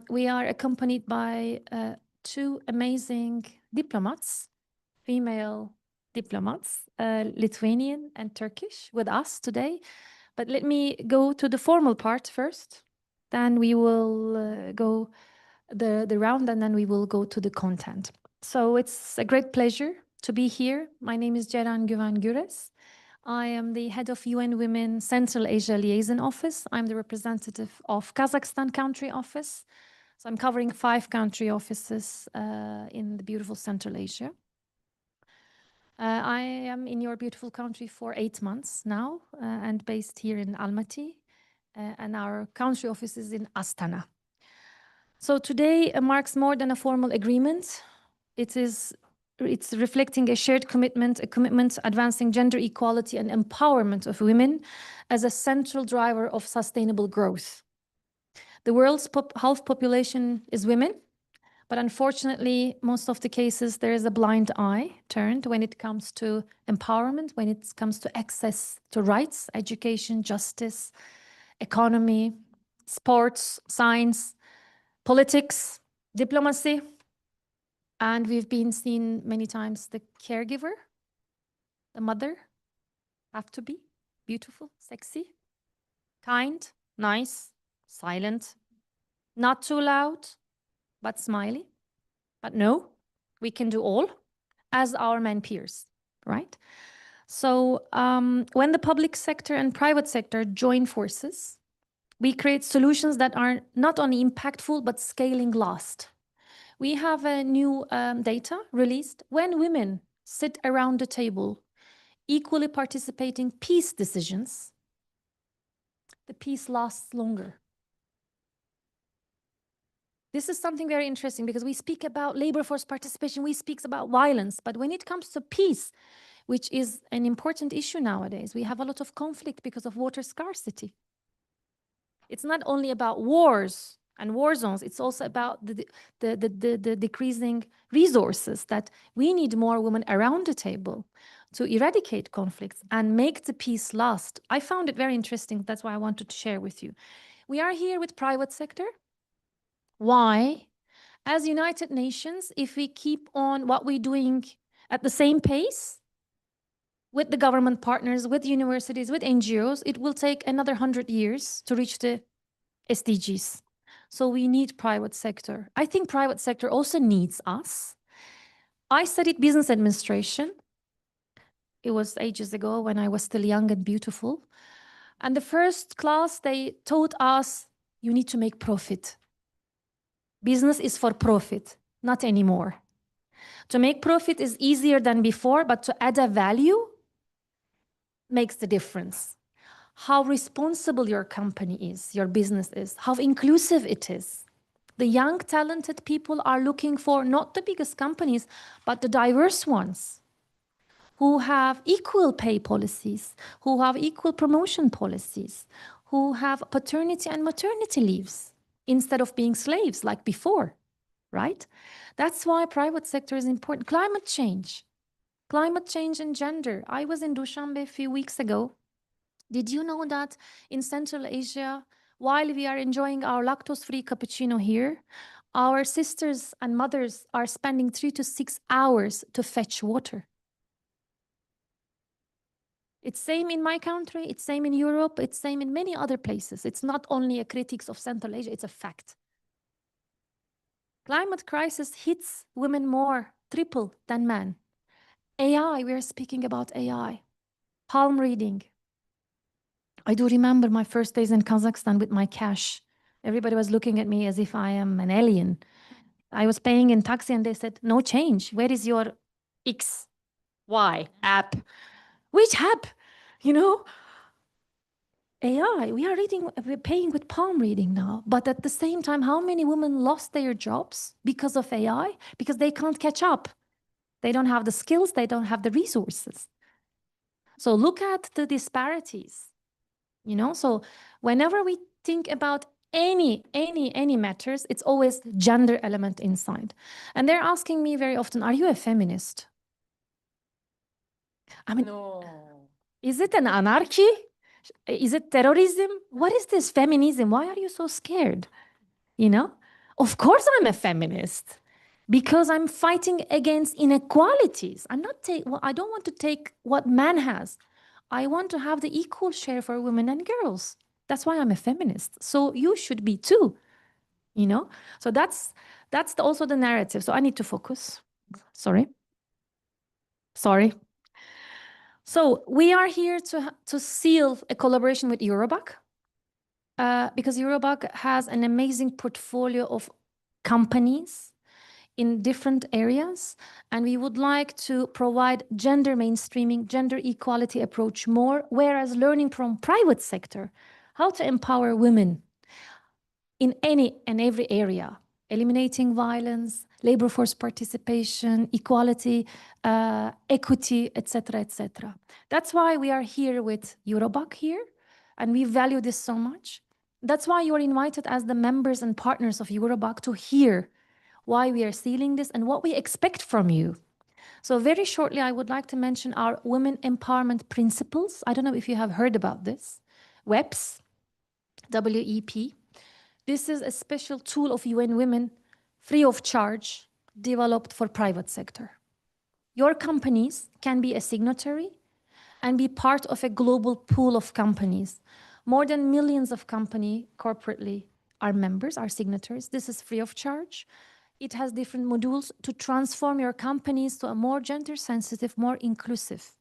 We are accompanied by two amazing diplomats, female diplomats, Lithuanian and Turkish, with us today. But let me go to the formal part first. Then we will go the round, and then we will go to the content. So it's a great pleasure to be here. My name is Ceren Güven Güres. I am the head of UN Women Central Asia Liaison Office. I'm the representative of Kazakhstan country office. So I'm covering 5 country offices in the beautiful Central Asia. I am in your beautiful country for 8 months now and based here in Almaty. And our country office is in Astana. So today marks more than a formal agreement. It's reflecting a shared commitment, a commitment advancing gender equality and empowerment of women as a central driver of sustainable growth. The world's half population is women, but unfortunately, most of the cases, there is a blind eye turned when it comes to empowerment, when it comes to access to rights, education, justice, economy, sports, science, politics, diplomacy. And we've been seen many times the caregiver, the mother, have to be beautiful, sexy, kind, nice, silent, not too loud, but smiley. But no, we can do all as our men peers, right? So when the public sector and private sector join forces, we create solutions that are not only impactful, but scaling last. We have a new data released. When women sit around the table, equally participating peace decisions, the peace lasts longer. This is something very interesting because we speak about labor force participation, we speak about violence, but when it comes to peace, which is an important issue nowadays, we have a lot of conflict because of water scarcity. It's not only about wars and war zones, it's also about the decreasing resources that we need more women around the table to eradicate conflicts and make the peace last. I found it very interesting. That's why I wanted to share with you. We are here with private sector. Why? As United Nations, if we keep on what we're doing at the same pace with the government partners, with universities, with NGOs, it will take another 100 years to reach the SDGs. So we need private sector. I think private sector also needs us. I studied business administration. It was ages ago when I was still young and beautiful. And the first class, they taught us, you need to make profit. Business is for profit, not anymore. To make profit is easier than before, but to add a value makes the difference. How responsible your company is, your business is, how inclusive it is. The young, talented people are looking for not the biggest companies, but the diverse ones who have equal pay policies, who have equal promotion policies, who have paternity and maternity leaves instead of being slaves like before, right? That's why private sector is important. Climate change and gender. I was in Dushanbe a few weeks ago. Did you know that in Central Asia, while we are enjoying our lactose-free cappuccino here, our sisters and mothers are spending 3 to 6 hours to fetch water? It's same in my country, it's same in Europe, it's same in many other places. It's not only a critiques of Central Asia, it's a fact. Climate crisis hits women more, triple than men. AI, we are speaking about AI. Palm reading. I do remember my first days in Kazakhstan with my cash. Everybody was looking at me as if I am an alien. I was paying in taxi and they said, no change. Where is your XY app? Which app? You know? AI, we're paying with palm reading now. But at the same time, how many women lost their jobs because of AI? Because they can't catch up. They don't have the skills, they don't have the resources. So look at the disparities. You know, so whenever we think about any matters, it's always gender element inside. And they're asking me very often, are you a feminist? I mean, no. Is it an anarchy? Is it terrorism? What is this feminism? Why are you so scared? You know, Of course I'm a feminist, because I'm fighting against inequalities. I don't want to take what man has. I want to have the equal share for women and girls. That's why I'm a feminist. So you should be too, you know? So that's also the narrative. So I need to focus. Sorry. So we are here to seal a collaboration with Eurobag, because Eurobag has an amazing portfolio of companies in different areas, and we would like to provide gender mainstreaming, gender equality approach more, whereas learning from private sector how to empower women in any and every area, eliminating violence, labor force participation, equality, equity, etc., etc. That's why we are here with Eurobag here, and we value this so much. That's why you are invited as the members and partners of Eurobag to hear why we are sealing this and what we expect from you. So very shortly, I would like to mention our Women Empowerment Principles. I don't know if you have heard about this. WEPs, WEP. This is a special tool of UN Women, free of charge, developed for private sector. Your companies can be a signatory and be part of a global pool of companies. More than millions of companies corporately are members, are signatories. This is free of charge. It has different modules to transform your companies to a more gender sensitive, more inclusive.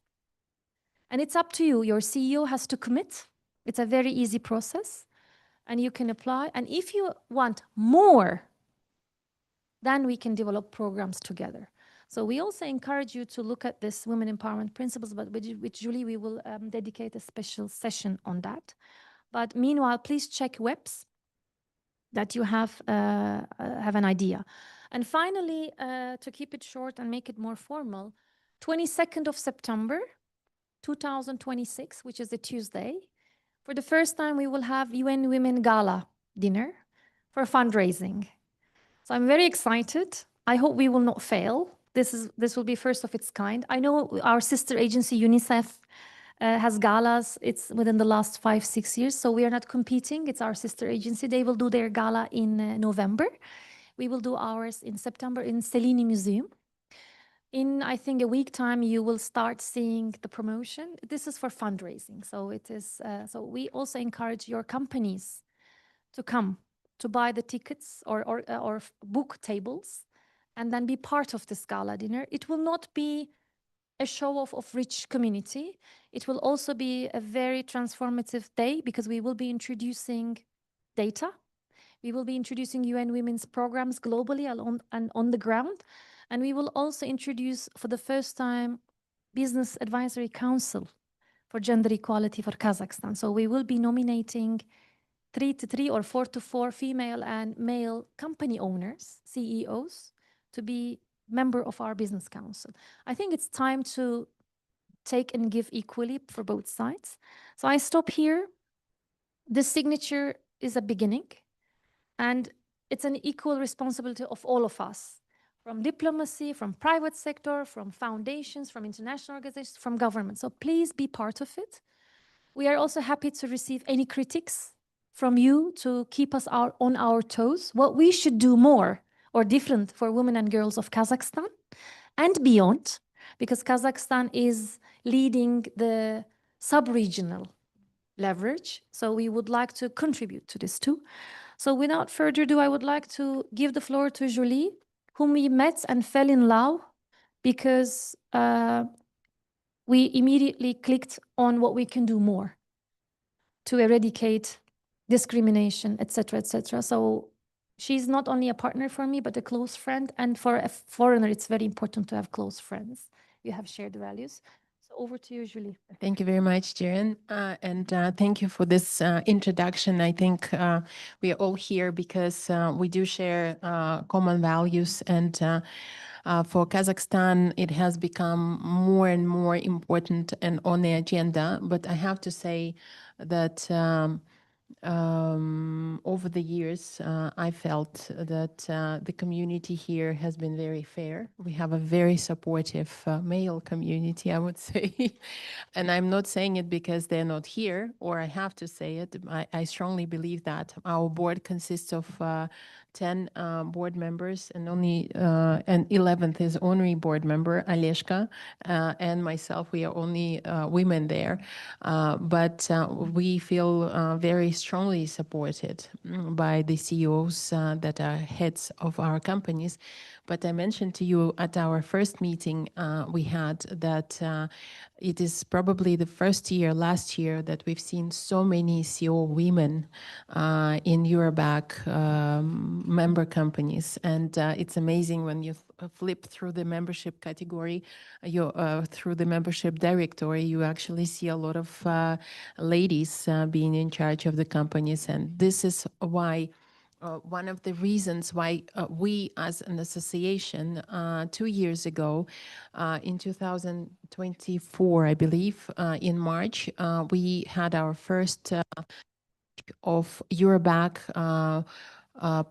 And it's up to you. Your CEO has to commit. It's a very easy process, and you can apply. And if you want more, then we can develop programs together. So we also encourage you to look at this women empowerment principles, but with Julie, we will dedicate a special session on that. But meanwhile, please check WEPs that you have an idea. And finally, to keep it short and make it more formal, 22nd of September, 2026, which is a Tuesday, for the first time, we will have UN Women Gala dinner for fundraising. So I'm very excited. I hope we will not fail. This will be first of its kind. I know our sister agency, UNICEF, has galas. It's within the last 5-6 years. So we are not competing. It's our sister agency. They will do their gala in November. We will do ours in September in Cellini Museum. In, I think, a week time, you will start seeing the promotion. This is for fundraising. So it is. So we also encourage your companies to come to buy the tickets or book tables and then be part of this gala dinner. It will not be a show off of rich community. It will also be a very transformative day because we will be introducing data. We will be introducing UN Women's programs globally and on the ground. And we will also introduce for the first time Business Advisory Council for Gender Equality for Kazakhstan. So we will be nominating 3-3 or 4-4 female and male company owners, CEOs, to be member of our business council. I think it's time to take and give equally for both sides. So I stop here. This signature is a beginning, and it's an equal responsibility of all of us, from diplomacy, from private sector, from foundations, from international organizations, from government. So please be part of it. We are also happy to receive any critiques from you to keep us on our toes, what we should do more or different for women and girls of Kazakhstan and beyond, because Kazakhstan is leading the sub-regional leverage. So we would like to contribute to this too. So without further ado, I would like to give the floor to Julie, whom we met and fell in love because we immediately clicked on what we can do more to eradicate discrimination, etc., etc. So she's not only a partner for me, but a close friend. And for a foreigner, it's very important to have close friends. You have shared values. So over to you, Julie. Thank you very much, Jiren. And thank you for this introduction. I think we are all here because we do share common values. And for Kazakhstan, it has become more and more important and on the agenda. But I have to say that over the years, I felt that the community here has been very fair. We have a very supportive male community, I would say. And I'm not saying it because they're not here, or I have to say it. I strongly believe that our board consists of 10 board members, and only and 11th is honorary board member Aleshka, and myself. We are only women there, but we feel very strongly supported by the CEOs that are heads of our companies. But I mentioned to you at our first meeting we had that it is probably the first year last year that we've seen so many CEO women in Euroback member companies. And it's amazing when you flip through the membership category, through the membership directory, you actually see a lot of ladies being in charge of the companies. And this is why one of the reasons why we as an association 2 years ago in 2024, I believe, in March, we had our first of Euroback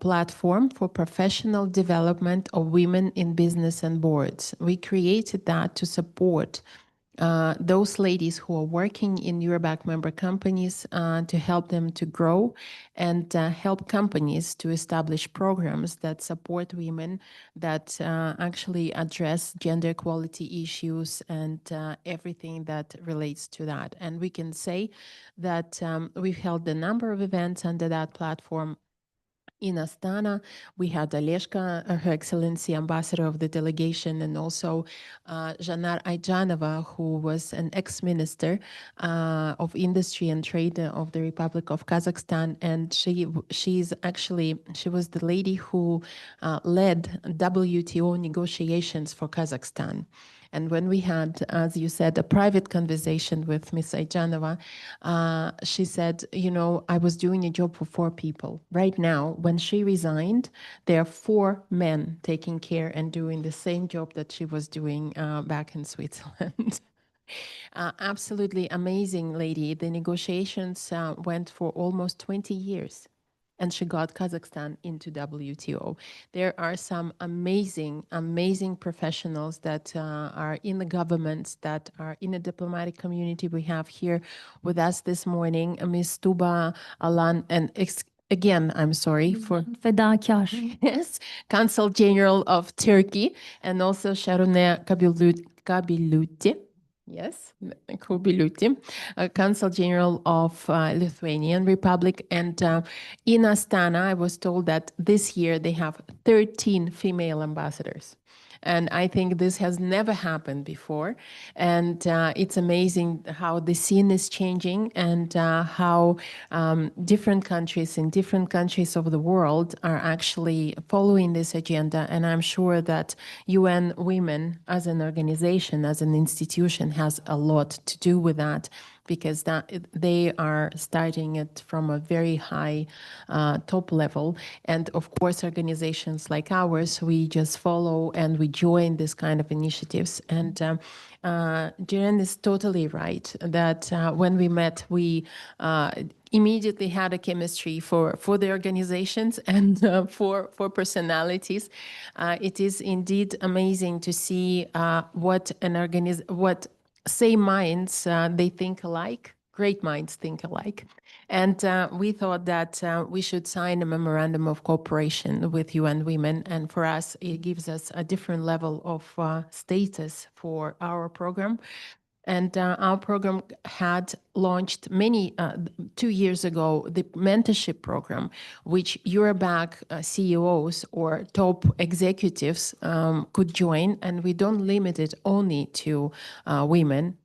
platform for professional development of women in business and boards. We created that to support those ladies who are working in Euroback member companies to help them to grow and help companies to establish programs that support women, that actually address gender equality issues and everything that relates to that. And we can say that we've held a number of events under that platform. In Astana, we had Aleshka, Her Excellency Ambassador of the delegation, and also Zhanar Ayjanova, who was an ex-minister of Industry and Trade of the Republic of Kazakhstan. And she was the lady who led WTO negotiations for Kazakhstan. And when we had, as you said, a private conversation with Ms. Ayjanova, she said, I was doing a job for 4 people. Right now, when she resigned, there are 4 men taking care and doing the same job that she was doing back in Switzerland. Absolutely amazing lady. The negotiations went for almost 20 years. And she got Kazakhstan into WTO. There are some amazing, amazing professionals that are in the governments, that are in the diplomatic community. We have here with us this morning, Ms. Tuba Alan, and again, I'm sorry for Fedakar. yes, Consul General of Turkey, and also Sharonea Kabiluti. Yes, Kubiluti, Consul General of Lithuanian Republic. And in Astana, I was told that this year they have 13 female ambassadors. And I think this has never happened before. And it's amazing how the scene is changing and how different countries in different countries of the world are actually following this agenda. And I'm sure that UN Women as an organization, as an institution, has a lot to do with that, because they are starting it from a very high top level. And of course, organizations like ours, we just follow and we join this kind of initiatives. And Jiren is totally right that when we met, we immediately had a chemistry for the organizations and for personalities. It is indeed amazing to see what same minds, they think alike, great minds think alike. And we thought that we should sign a memorandum of cooperation with UN Women. And for us, it gives us a different level of status for our program. And our program had launched 2 years ago, the mentorship program, which Euroback CEOs or top executives could join. And we don't limit it only to women.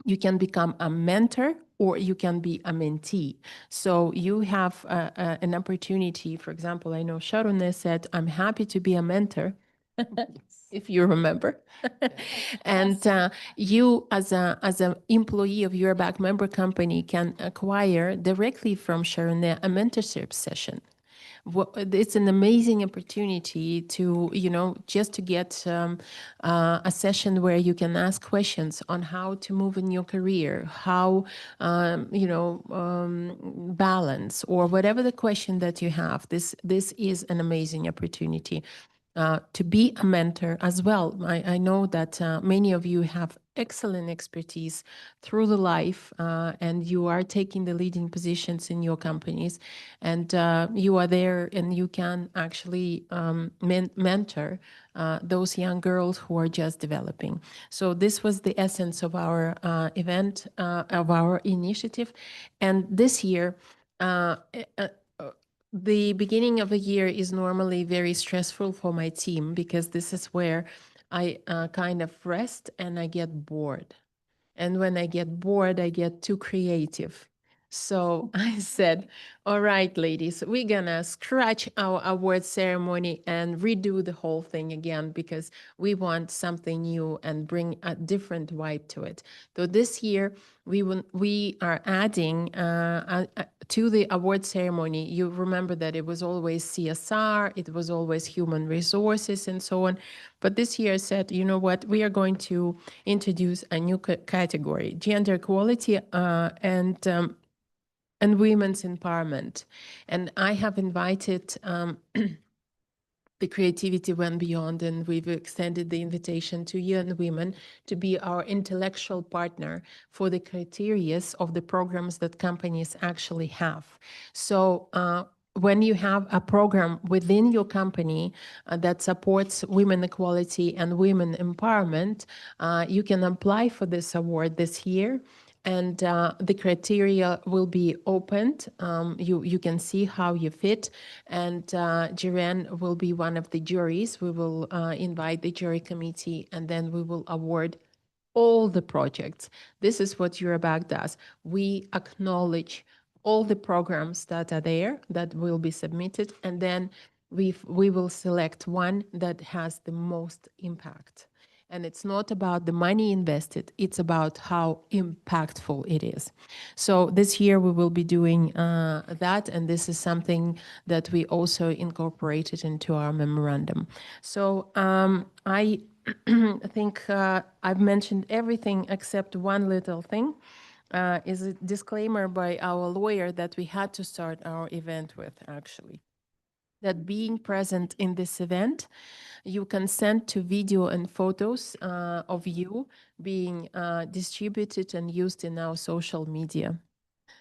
You can become a mentor or you can be a mentee. So you have an opportunity. For example, I know Sharon said, I'm happy to be a mentor. If you remember. And you as an employee of Euroback member company can acquire directly from Sharon a mentorship session. It's an amazing opportunity to, just to get a session where you can ask questions on how to move in your career, how, balance, or whatever the question that you have. This is an amazing opportunity. to be a mentor as well. I know that many of you have excellent expertise through the life, and you are taking the leading positions in your companies, and you are there and you can actually mentor those young girls who are just developing. So this was the essence of our event, of our initiative. And this year, the beginning of a year is normally very stressful for my team because this is where I kind of rest and I get bored. And when I get bored, I get too creative. So I said, all right, ladies, we're gonna scratch our award ceremony and redo the whole thing again because we want something new and bring a different vibe to it. So this year, we are adding to the award ceremony. You remember that it was always CSR, it was always human resources and so on. But this year I said, you know what, we are going to introduce a new category, gender equality and women's empowerment. And I have invited the creativity went beyond, and we've extended the invitation to young women to be our intellectual partner for the criteria of the programs that companies actually have. So when you have a program within your company that supports women equality and women empowerment, you can apply for this award this year. And the criteria will be opened. You can see how you fit. And Jiren will be one of the juries. We will invite the jury committee, and then we will award all the projects. This is what Eurobag does. We acknowledge all the programs that are there that will be submitted, and then we will select one that has the most impact. And it's not about the money invested, it's about how impactful it is. So this year we will be doing that, and this is something that we also incorporated into our memorandum. So I think I've mentioned everything except one little thing. Is a disclaimer by our lawyer that we had to start our event with, actually. That being present in this event, you consent to video and photos of you being distributed and used in our social media.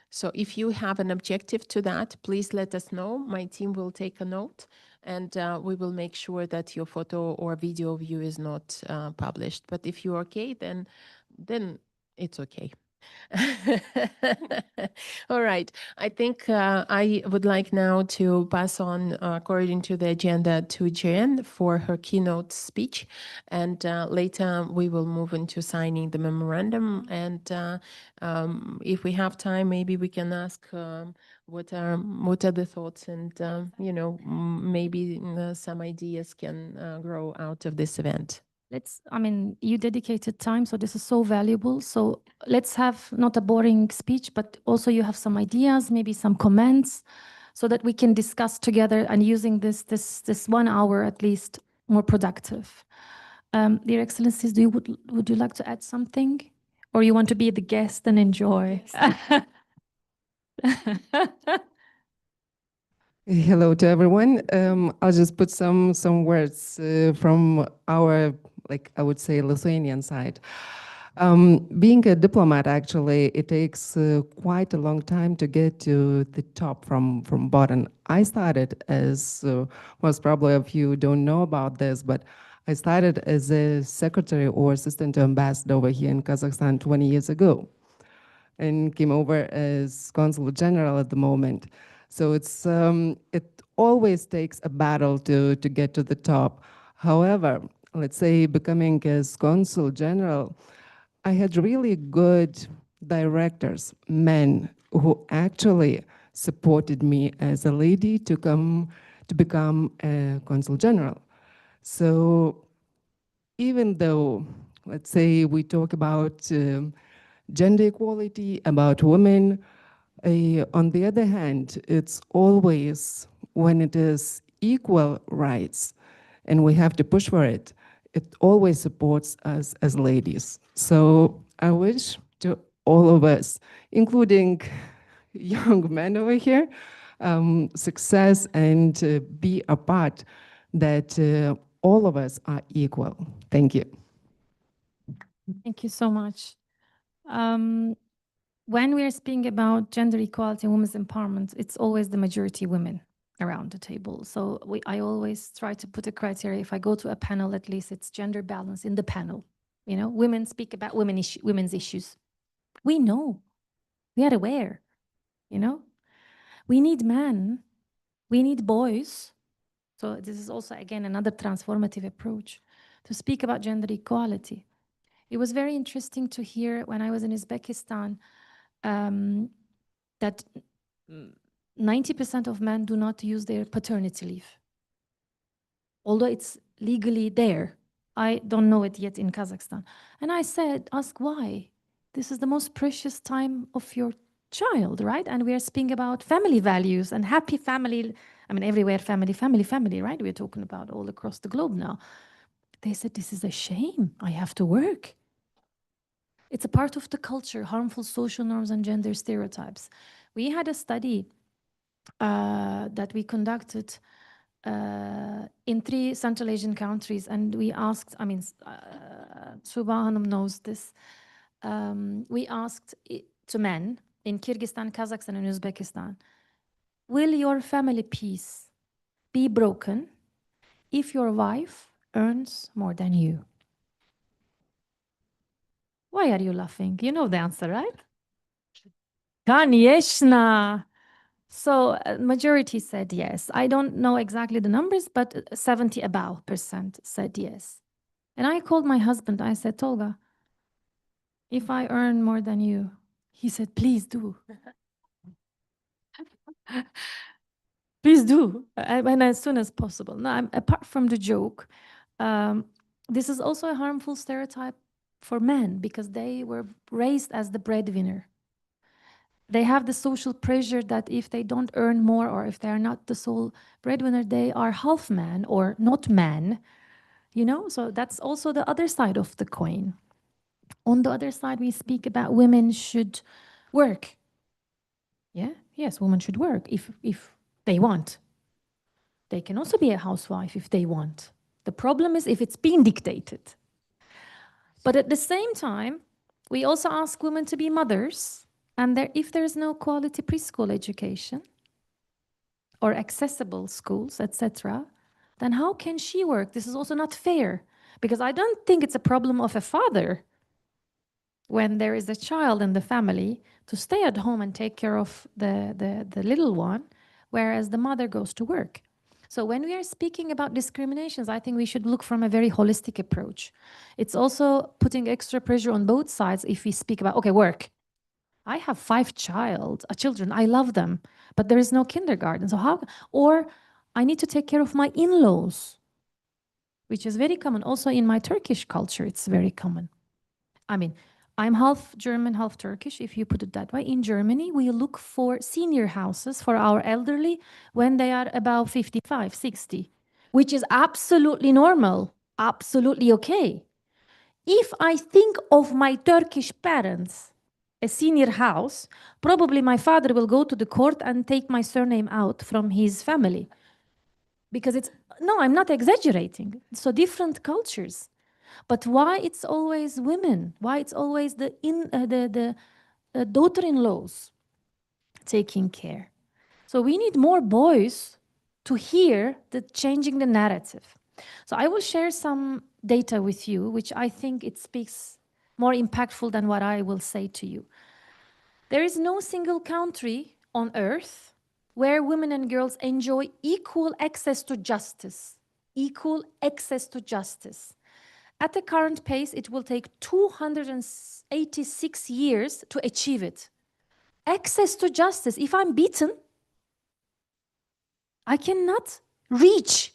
So if you have an objective to that, please let us know. My team will take a note, and we will make sure that your photo or video of you is not published. But if you're okay, then it's okay. All right. I think I would like now to pass on, according to the agenda, to Jen for her keynote speech. And later we will move into signing the memorandum. And if we have time, maybe we can ask what are the thoughts, and maybe some ideas can grow out of this event. You dedicated time, so this is so valuable. So let's have not a boring speech, but also you have some ideas, maybe some comments, so that we can discuss together and using this 1 hour at least more productive. Dear Excellencies, would you like to add something, or you want to be the guest and enjoy? Hello to everyone. I'll just put some words from our, I would say, Lithuanian side. Being a diplomat, actually, it takes quite a long time to get to the top from bottom. I started as, most probably of you don't know about this, but I started as a secretary or assistant ambassador over here in Kazakhstan 20 years ago, and came over as consul general at the moment. So it always takes a battle to get to the top. However, let's say becoming as consul general, I had really good directors, men, who actually supported me as a lady to become a consul general. So even though, let's say, we talk about gender equality, about women, on the other hand, it's always when it is equal rights and we have to push for it, it always supports us as ladies. So I wish to all of us, including young men over here, success and be a part that all of us are equal. Thank you. Thank you so much. When we are speaking about gender equality and women's empowerment, it's always the majority women around the table. So I always try to put a criteria. If I go to a panel, at least it's gender balance in the panel. You know, women speak about women's issues. We know, we are aware, you know. We need men, we need boys. So this is also, again, another transformative approach to speak about gender equality. It was very interesting to hear when I was in Uzbekistan that 90% of men do not use their paternity leave. Although it's legally there. I don't know it yet in Kazakhstan. And I said, ask why? This is the most precious time of your child, right? And we are speaking about family values and happy family. I mean, everywhere, family, family, family, right? We're talking about all across the globe now. They said, this is a shame. I have to work. It's a part of the culture, harmful social norms and gender stereotypes. We had a study that we conducted in 3 Central Asian countries, and we asked, I mean, Suba Hanım knows this, we asked to men in Kyrgyzstan, Kazakhstan, and Uzbekistan, will your family peace be broken if your wife earns more than you? Why are you laughing? You know the answer, right? Конечно. So majority said yes. I don't know exactly the numbers, but 70% about said yes. And I called my husband. I said, Tolga, if I earn more than you, he said, please do. Please do, and as soon as possible. Now, apart from the joke, this is also a harmful stereotype for men because they were raised as the breadwinner. They have the social pressure that if they don't earn more or if they are not the sole breadwinner, they are half man or not man, you know? So that's also the other side of the coin. On the other side, we speak about women should work. Yeah, yes, women should work if they want. They can also be a housewife if they want. The problem is if it's being dictated. But at the same time, we also ask women to be mothers. And if there's no quality preschool education or accessible schools, etc., then how can she work? This is also not fair. Because I don't think it's a problem of a father when there is a child in the family to stay at home and take care of the little one, whereas the mother goes to work. So when we are speaking about discriminations, I think we should look from a very holistic approach. It's also putting extra pressure on both sides if we speak about, okay, work. I have 5 children, I love them, but there is no kindergarten. So how, or I need to take care of my in-laws, which is very common. Also in my Turkish culture, it's very common. I mean, I'm half German, half Turkish, if you put it that way. In Germany, we look for senior houses for our elderly when they are about 55, 60, which is absolutely normal, absolutely okay. If I think of my Turkish parents, a senior house, probably my father will go to the court and take my surname out from his family. Because it's, no, I'm not exaggerating. So different cultures. But why it's always women? Why it's always the daughter-in-laws taking care? So we need more boys to hear the changing the narrative. So I will share some data with you, which I think it speaks more impactful than what I will say to you. There is no single country on earth where women and girls enjoy equal access to justice. Equal access to justice. At the current pace, it will take 286 years to achieve it. Access to justice. If I'm beaten, I cannot reach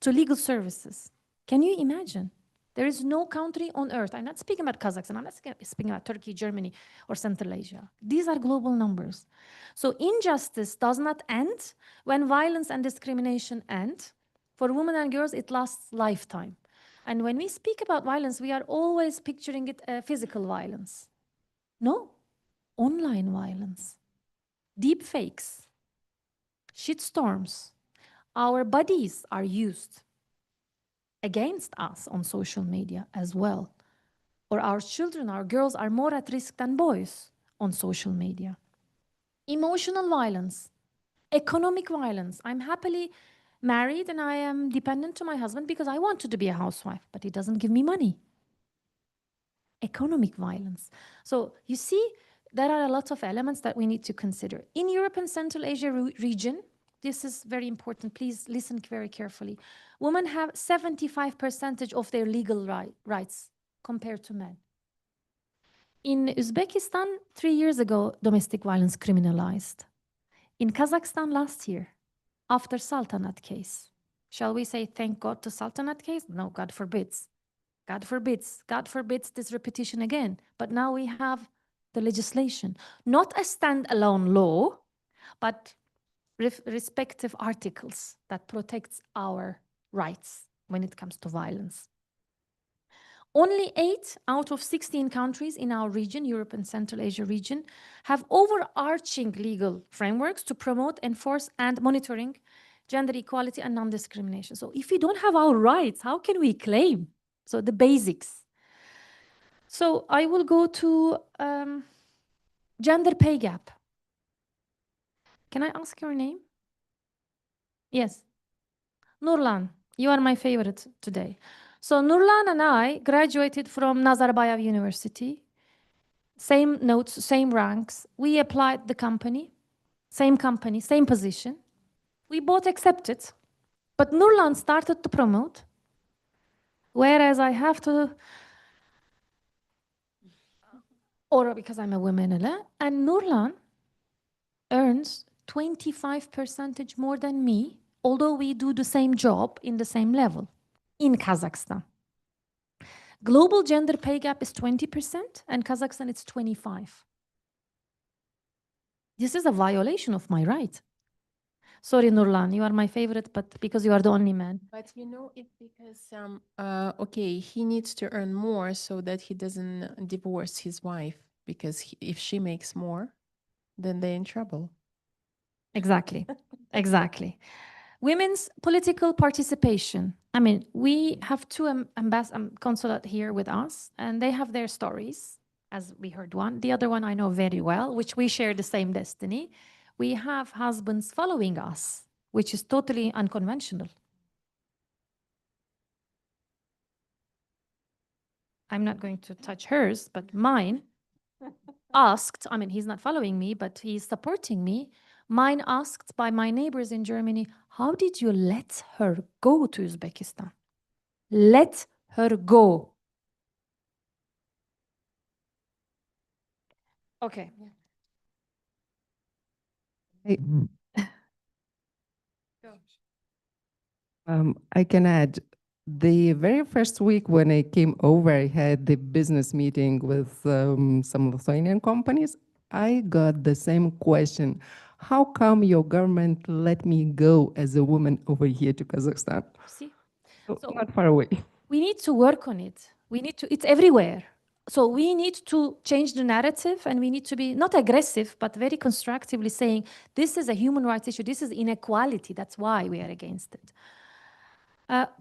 to legal services. Can you imagine? There is no country on earth. I'm not speaking about Kazakhstan. I'm not speaking about Turkey, Germany, or Central Asia. These are global numbers. So injustice does not end when violence and discrimination end. For women and girls, it lasts lifetime. And when we speak about violence, we are always picturing it physical violence. No, online violence, deep fakes, shitstorms, Our bodies are used against us on social media as well. Or our children, our girls are more at risk than boys on social media. Emotional violence, economic violence. I'm happily married and I am dependent to my husband because I wanted to be a housewife, but he doesn't give me money. Economic violence. So you see, there are a lot of elements that we need to consider. In Europe and Central Asia region, this is very important, please listen very carefully. Women have 75% of their legal rights compared to men. In Uzbekistan, 3 years ago, domestic violence criminalized. In Kazakhstan last year, after Saltanat case. Shall we say thank God to Saltanat case? No, God forbids. God forbids. God forbids this repetition again. But now we have the legislation, not a standalone law, but respective articles that protects our rights when it comes to violence. Only 8 out of 16 countries in our region, Europe and Central Asia region, have overarching legal frameworks to promote, enforce, and monitoring gender equality and non-discrimination. So if we don't have our rights, how can we claim? So the basics. So I will go to gender pay gap. Can I ask your name? Yes. Nurlan, you are my favorite today. So Nurlan and I graduated from Nazarbayev University. Same notes, same ranks. We applied the company, same position. We both accepted. But Nurlan started to promote, whereas I have to, or because I'm a woman, and Nurlan earns 25% more than me, although we do the same job in the same level in Kazakhstan. Global gender pay gap is 20%, and Kazakhstan it's 25%. This is a violation of my right. Sorry, Nurlan, you are my favorite, but because you are the only man. But you know, it's because, okay, he needs to earn more so that he doesn't divorce his wife, because if she makes more, then they're in trouble. Exactly, exactly. Women's political participation. I mean, we have 2 consulate here with us, and they have their stories, as we heard one. The other one I know very well, which we share the same destiny. We have husbands following us, which is totally unconventional. I'm not going to touch hers, but mine asked, I mean, he's not following me, but he's supporting me. Mine asked by my neighbors in Germany, how did you let her go to Uzbekistan? Let her go. Okay. I can add, the very first week when I came over, I had the business meeting with some Lithuanian companies. I got the same question. How come your government let me go as a woman over here to Kazakhstan? See? So So- not far away. We need to work on it. We need to, it's everywhere. So we need to change the narrative, and we need to be not aggressive, but very constructively saying, this is a human rights issue, this is inequality, that's why we are against it.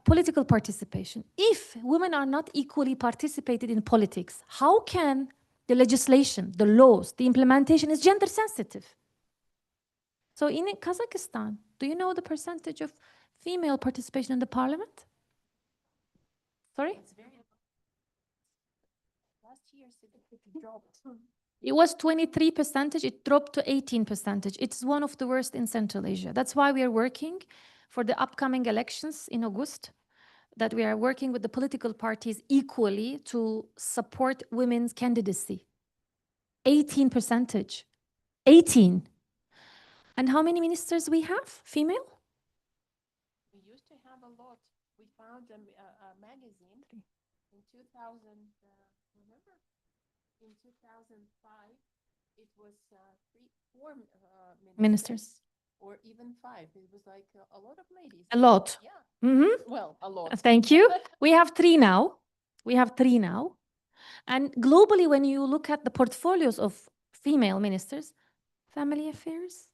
Political participation. If women are not equally participated in politics, how can the legislation, the laws, the implementation is gender sensitive? So in Kazakhstan, do you know the percentage of female participation in the parliament? Sorry? Last year, it dropped. It was 23%, it dropped to 18%. It's one of the worst in Central Asia. That's why we are working for the upcoming elections in August, that we are working with the political parties equally to support women's candidacy. 18%. 18. And how many ministers we have, female? We used to have a lot. We found a magazine in 2000, remember? In 2005, it was 4 Ministers. or even 5. It was like a lot of ladies. A lot. Yeah, Mm-hmm. well, a lot. Thank you. We have 3 now. We have 3 now. And globally, when you look at the portfolios of female ministers, family affairs,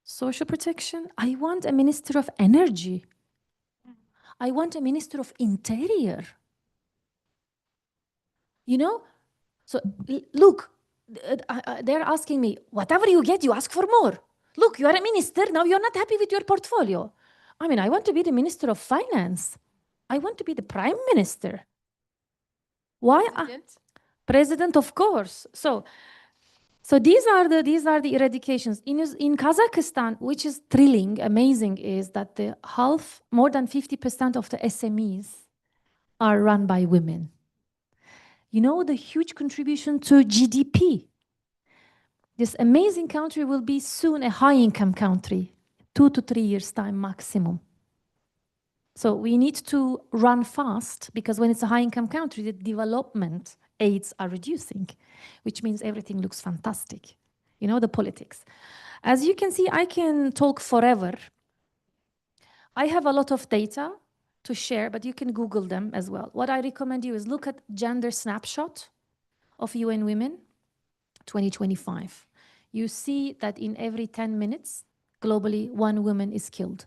social protection. I want a minister of energy. I want a minister of interior. You know, so look, they're asking me, whatever you get, you ask for more. Look, you are a minister, now you're not happy with your portfolio. I mean, I want to be the Minister of Finance. I want to be the Prime Minister. Why? President, of course. So these are the eradications. In Kazakhstan, which is thrilling, amazing, is that more than 50% of the SMEs are run by women. You know, the huge contribution to GDP. This amazing country will be soon a high-income country, 2 to 3 years' time maximum. So we need to run fast, because when it's a high-income country, the development aids are reducing, which means everything looks fantastic. You know, the politics. As you can see, I can talk forever. I have a lot of data to share, but you can Google them as well. What I recommend you is look at gender snapshot of UN Women 2025. You see that in every 10 minutes, globally, 1 woman is killed.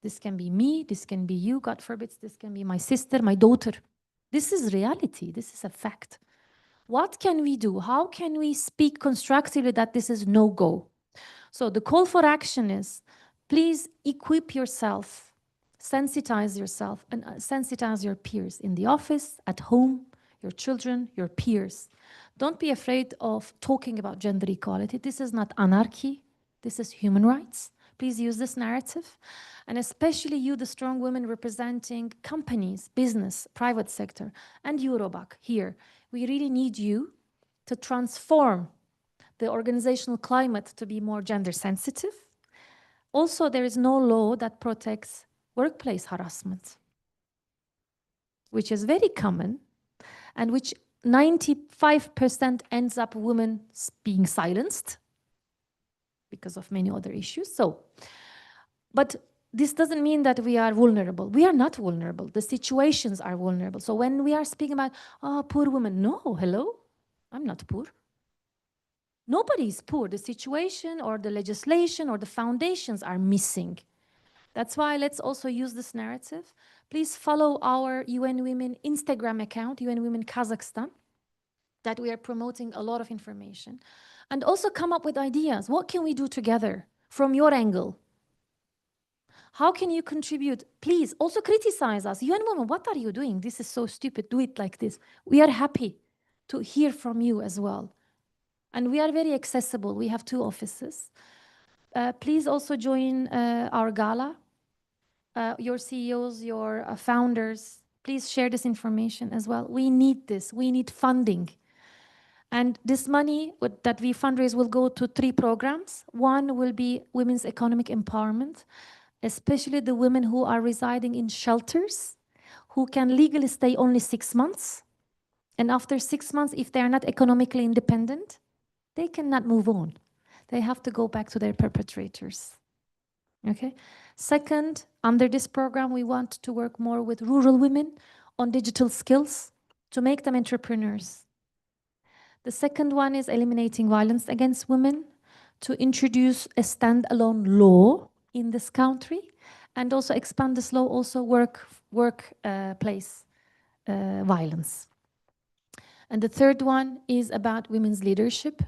This can be me, this can be you, God forbid, this can be my sister, my daughter. This is reality, this is a fact. What can we do? How can we speak constructively that this is no-go? So the call for action is, please equip yourself, sensitize yourself, and sensitize your peers in the office, at home, your children, your peers. Don't be afraid of talking about gender equality. This is not anarchy, this is human rights. Please use this narrative. And especially you, the strong women representing companies, business, private sector, and Eurobac here. We really need you to transform the organizational climate to be more gender sensitive. Also, there is no law that protects workplace harassment, which is very common and which 95% ends up women being silenced because of many other issues. But this doesn't mean that we are vulnerable. We are not vulnerable. The situations are vulnerable. So when we are speaking about, oh, poor women, no, hello, I'm not poor. Nobody is poor. The situation or the legislation or the foundations are missing. That's why let's also use this narrative. Please follow our UN Women Instagram account, UN Women Kazakhstan, that we are promoting a lot of information. And also come up with ideas. What can we do together from your angle? How can you contribute? Please also criticize us. UN Women, what are you doing? This is so stupid. Do it like this. We are happy to hear from you as well. And we are very accessible. We have 2 offices. Please also join our gala. Your CEOs, your founders, please share this information as well. We need this. We need funding. And this money that we fundraise will go to 3 programs. One will be women's economic empowerment, especially the women who are residing in shelters, who can legally stay only 6 months. And after 6 months, if they are not economically independent, they cannot move on. They have to go back to their perpetrators. Okay. Second, under this program, we want to work more with rural women on digital skills to make them entrepreneurs. The second one is eliminating violence against women, to introduce a standalone law in this country, and also expand this law also workplace violence. And the third one is about women's leadership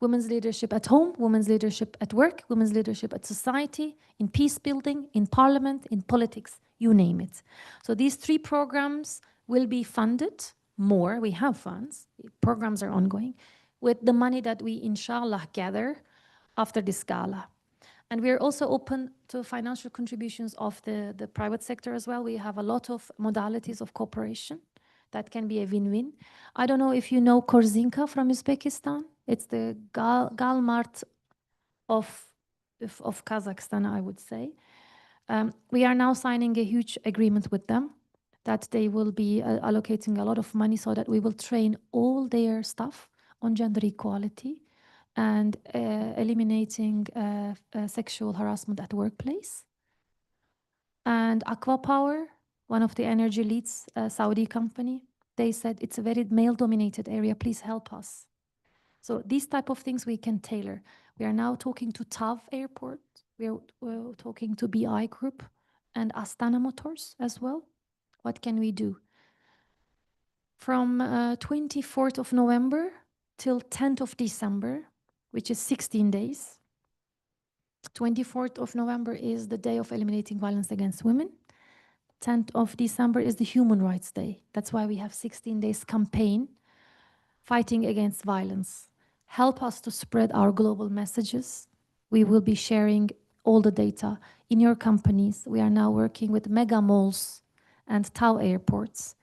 at home, women's leadership at work, women's leadership at society, in peace building, in parliament, in politics, you name it. So these 3 programs will be funded more. We have funds, programs are ongoing, with the money that we inshallah gather after this gala. And we are also open to financial contributions of the private sector as well. We have a lot of modalities of cooperation that can be a win-win. I don't know if you know Korzinka from Uzbekistan. It's the Galmart of Kazakhstan, I would say. We are now signing a huge agreement with them that they will be allocating a lot of money so that we will train all their staff on gender equality and eliminating sexual harassment at workplace. And Aqua Power, one of the energy leads, Saudi company, they said it's a very male-dominated area, please help us. So these type of things we can tailor. We are now talking to TAV Airport. We're talking to BI Group and Astana Motors as well. What can we do? From 24th of November till 10th of December, which is 16 days. 24th of November is the day of eliminating violence against women. 10th of December is the Human Rights Day. That's why we have 16 days campaign fighting against violence. Help us to spread our global messages. We will be sharing all the data in your companies. We are now working with mega malls and TAV airports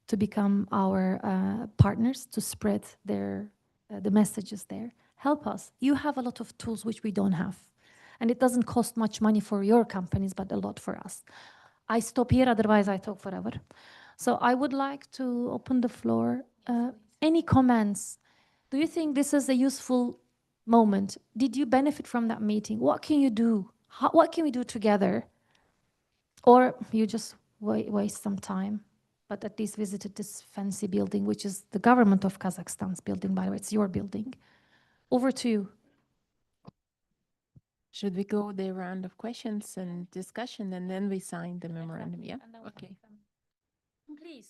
to become our partners to spread the messages there. Help us. You have a lot of tools which we don't have. And it doesn't cost much money for your companies, but a lot for us. I stop here, otherwise I talk forever. So I would like to open the floor. Any comments? Do you think this is a useful moment? Did you benefit from that meeting? What can you do? What can we do together? Or you just waste some time, but at least visited this fancy building, which is the government of Kazakhstan's building, by the way, it's your building. Over to you. Should we go the round of questions and discussion and then we sign the memorandum? Yeah, okay. Please.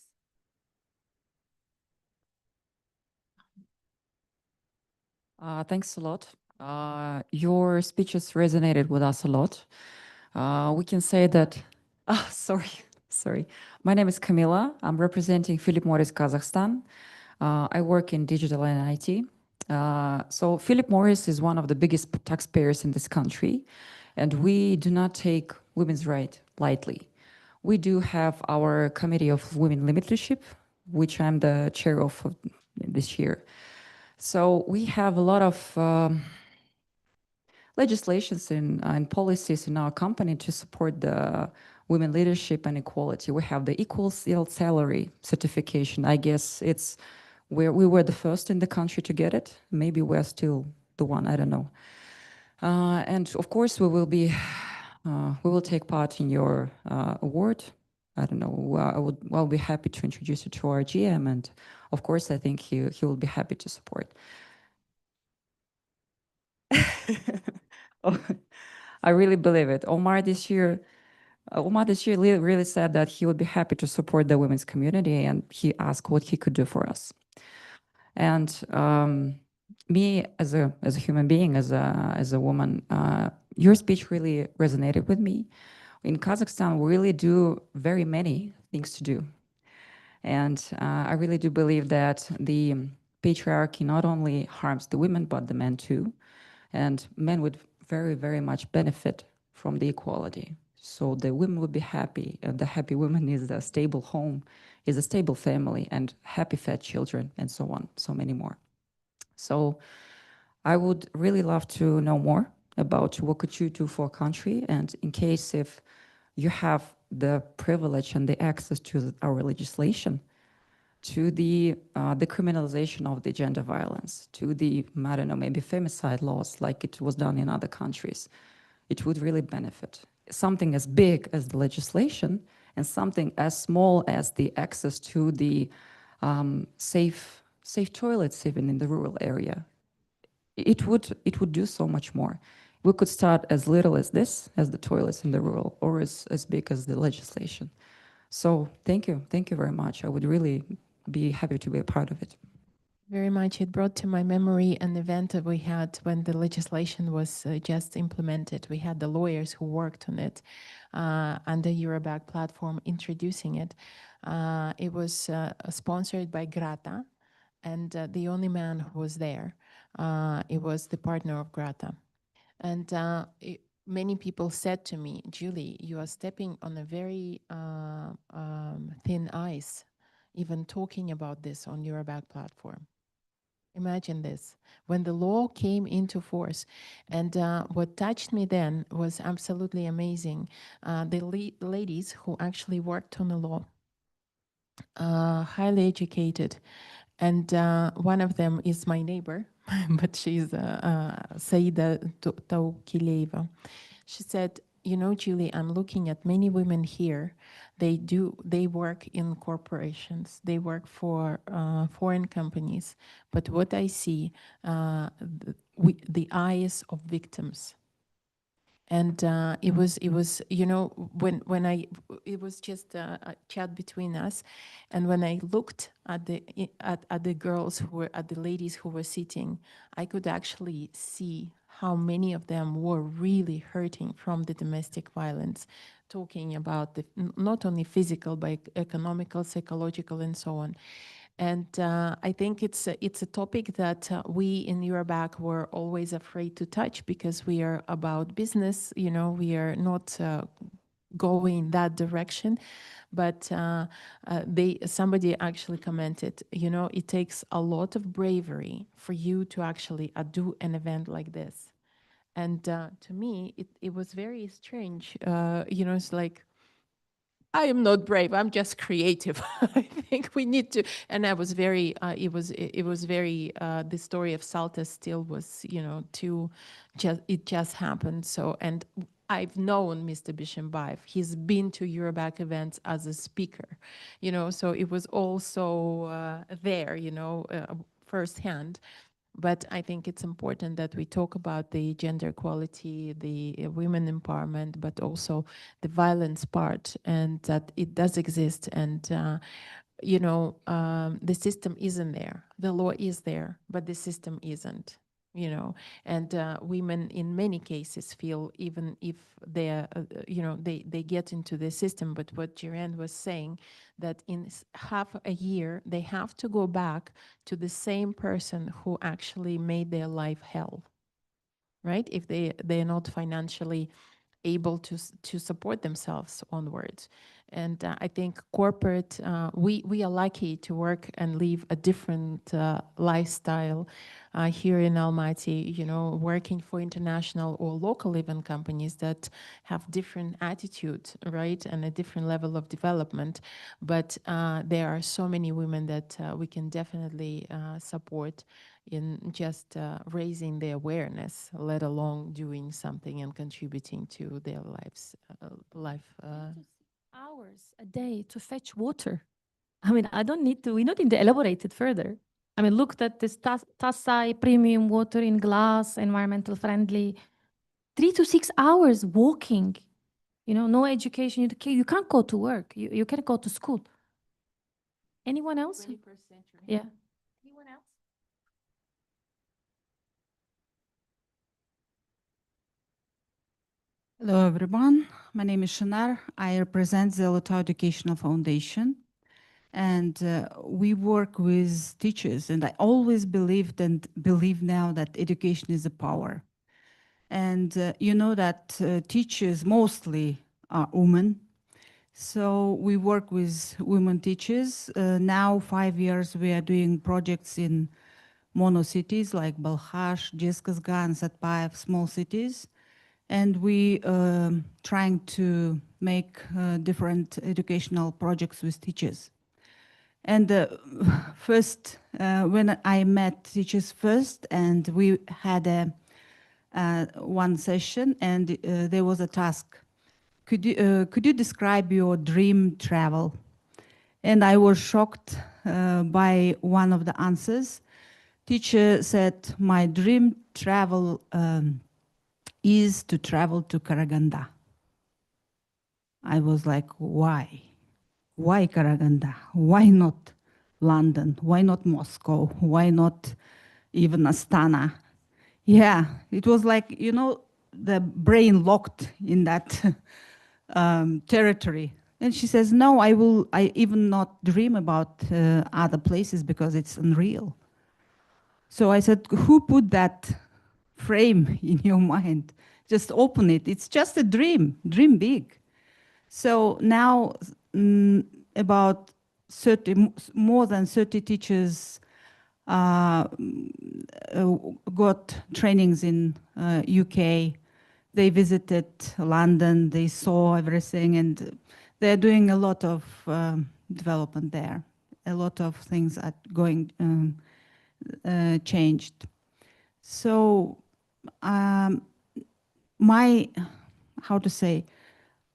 Thanks a lot. Your speeches resonated with us a lot. We can say that, sorry. My name is Camila. I'm representing Philip Morris Kazakhstan. I work in digital and IT. So Philip Morris is one of the biggest taxpayers in this country, and we do not take women's rights lightly. We do have our Committee of Women Leadership, which I'm the chair of this year. So we have a lot of legislations and policies in our company to support the women leadership and equality. We have the equal salary certification. I guess it's where we were the first in the country to get it. Maybe we're still the one, I don't know. And of course, we will take part in your award. I don't know, I'll be happy to introduce you to our GM, and of course, I think he will be happy to support. Oh, I really believe it. Omar this year really said that he would be happy to support the women's community, and he asked what he could do for us. And me as a human being, as a woman, your speech really resonated with me. In Kazakhstan, we really do very many things to do. And I really do believe that the patriarchy not only harms the women, but the men too. And men would very, very much benefit from the equality. So the women would be happy, and the happy woman is a stable home, is a stable family, and happy fed children, and so on, so many more. So I would really love to know more about what could you do for a country, and in case if you have the privilege and the access to our legislation, to the criminalization of the gender violence, to the, I don't know, maybe femicide laws like it was done in other countries, it would really benefit. Something as big as the legislation and something as small as the access to the safe toilets even in the rural area. It would do so much more. We could start as little as this, as the toilets in the rural, or as big as the legislation. So thank you very much. I would really be happy to be a part of it. Very much. It brought to my memory an event that we had when the legislation was just implemented. We had the lawyers who worked on it on the Eurobag platform introducing it. It was sponsored by Grata, and the only man who was there, it was the partner of Grata. And many people said to me, Julie, you are stepping on a very thin ice, even talking about this on Eurobag platform. Imagine this, when the law came into force. And what touched me then was absolutely amazing. The ladies who actually worked on the law, highly educated. And one of them is my neighbor, but she's Saida Taukileva. She said, you know, Julie, I'm looking at many women here. They work in corporations. They work for foreign companies. But what I see, the eyes of victims. And it was, you know, when it was just a chat between us, and when I looked at the girls at the ladies who were sitting, I could actually see how many of them were really hurting from the domestic violence, talking about not only physical, but economical, psychological, and so on. And I think it's a topic that we in Eurobac were always afraid to touch, because we are about business, you know, we are not going that direction. But somebody actually commented, you know, it takes a lot of bravery for you to actually do an event like this. And to me, it was very strange. You know, it's like, I am not brave. I'm just creative. I think we need to. And I was very. It was very. The story of Salta still was, you know, it just happened. So, and I've known Mr. Bishimbaev. He's been to Eurobac events as a speaker, you know. So it was also there, you know, firsthand. But I think it's important that we talk about the gender equality, the women empowerment, but also the violence part, and that it does exist. And, you know, the system isn't there. The law is there, but the system isn't, you know. And women in many cases feel, even if they're, you know, they get into the system, but what Jiren was saying, that in half a year, they have to go back to the same person who actually made their life hell, right? If they're not financially able to support themselves onwards. And I think corporate, we are lucky to work and live a different lifestyle here in Almaty, you know, working for international or local even companies that have different attitude, right, and a different level of development. But there are so many women that we can definitely support in just raising the awareness, let alone doing something and contributing to their lives. Hours a day to fetch water. I mean, we don't need to elaborate it further. I mean, look at this Tassai premium water in glass, environmental friendly, 3 to 6 hours walking, you know, no education. You can't go to work. You can't go to school. Anyone else? 21st century. Yeah. Anyone else? Hello, everyone. My name is Shanar. I represent the Lotau Educational Foundation. And we work with teachers. And I always believed and believe now that education is a power. And you know that teachers mostly are women. So we work with women teachers. Now, 5 years, we are doing projects in mono cities like Balkhash, Jeskazgan, Satpaev, small cities. And we trying to make different educational projects with teachers. And first, when I met teachers first, and we had one session, and there was a task. Could you describe your dream travel? And I was shocked by one of the answers. Teacher said, my dream travel is to travel to Karaganda. I was like, why? Why Karaganda? Why not London? Why not Moscow? Why not even Astana? Yeah, it was like, you know, the brain locked in that territory. And she says, no, I even not dream about other places because it's unreal. So I said, who put that frame in your mind? Just open it. It's just a dream big. So now about more than 30 teachers got trainings in UK. They visited London, they saw everything, and they're doing a lot of development there. A lot of things are going changed. So how to say,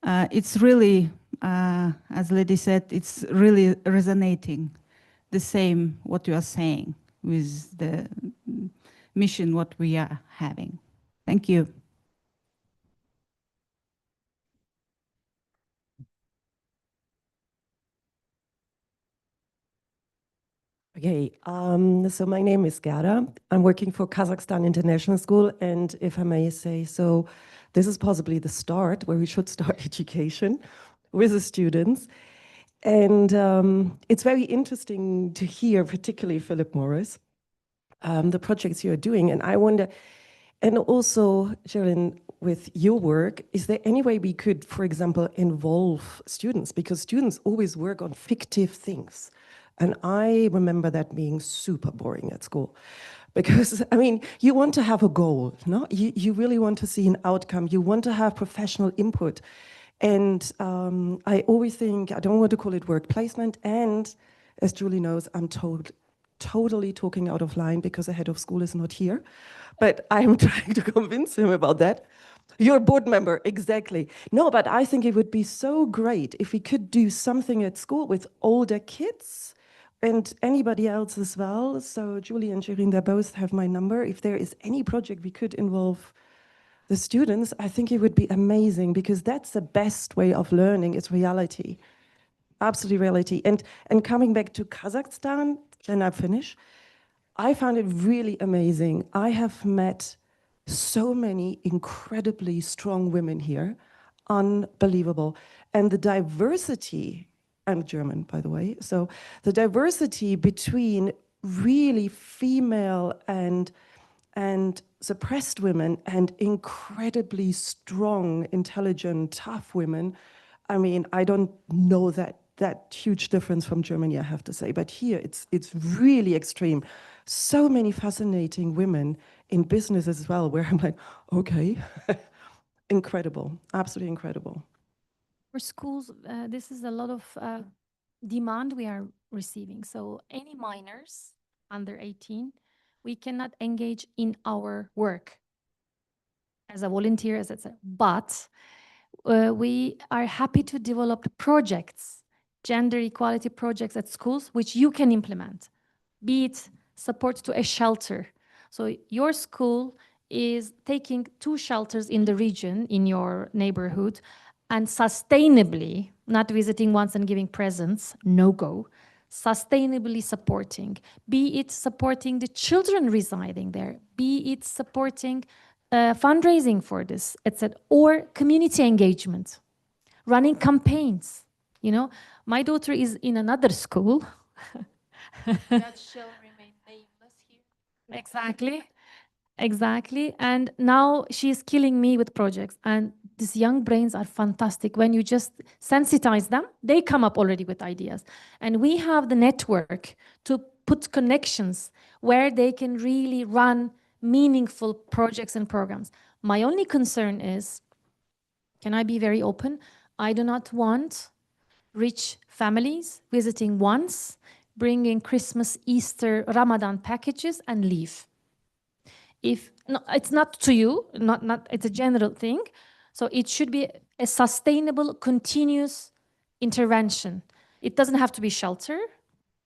it's really, as Lady said, it's really resonating the same what you are saying with mission what we are having. Thank you. Okay, so my name is Gerda. I'm working for Kazakhstan International School, and if I may say so, this is possibly the start where we should start education with the students. And it's very interesting to hear, particularly Philip Morris, the projects you're doing. And I wonder, and also, Sherilyn, with your work, is there any way we could, for example, involve students? Because students always work on fictive things. And I remember that being super boring at school. Because, I mean, you want to have a goal, no? You really want to see an outcome. You want to have professional input. And I always think, I don't want to call it work placement. And as Julie knows, I'm totally talking out of line because the head of school is not here. But I'm trying to convince him about that. You're a board member, exactly. No, but I think it would be so great if we could do something at school with older kids and anybody else as well. So Julie and Shirin, they both have my number. If there is any project we could involve the students, I think it would be amazing because that's the best way of learning is reality. Absolutely reality. And coming back to Kazakhstan, then I finish. I found it really amazing. I have met so many incredibly strong women here, unbelievable. And the diversity, I'm German, by the way, so the diversity between really female and suppressed women and incredibly strong, intelligent, tough women. I mean, I don't know that huge difference from Germany, I have to say, but here it's really extreme. So many fascinating women in business as well, where I'm like, okay, incredible, absolutely incredible. For schools, this is a lot of demand we are receiving. So any minors under 18, we cannot engage in our work as a volunteer, as I said, but we are happy to develop projects, gender equality projects at schools, which you can implement, be it support to a shelter. So your school is taking 2 shelters in the region, in your neighborhood, and sustainably, not visiting once and giving presents, no go, sustainably supporting, be it supporting the children residing there, be it supporting fundraising for this, etc., or community engagement, running campaigns. You know, my daughter is in another school. That shall remain nameless here. Exactly. Exactly. And now she's killing me with projects. And these young brains are fantastic. When you just sensitize them, they come up already with ideas. And we have the network to put connections where they can really run meaningful projects and programs. My only concern is, can I be very open? I do not want rich families visiting once, bringing Christmas, Easter, Ramadan packages and leave. If no, it's not to you, not it's a general thing. So it should be a sustainable, continuous intervention. It doesn't have to be shelter.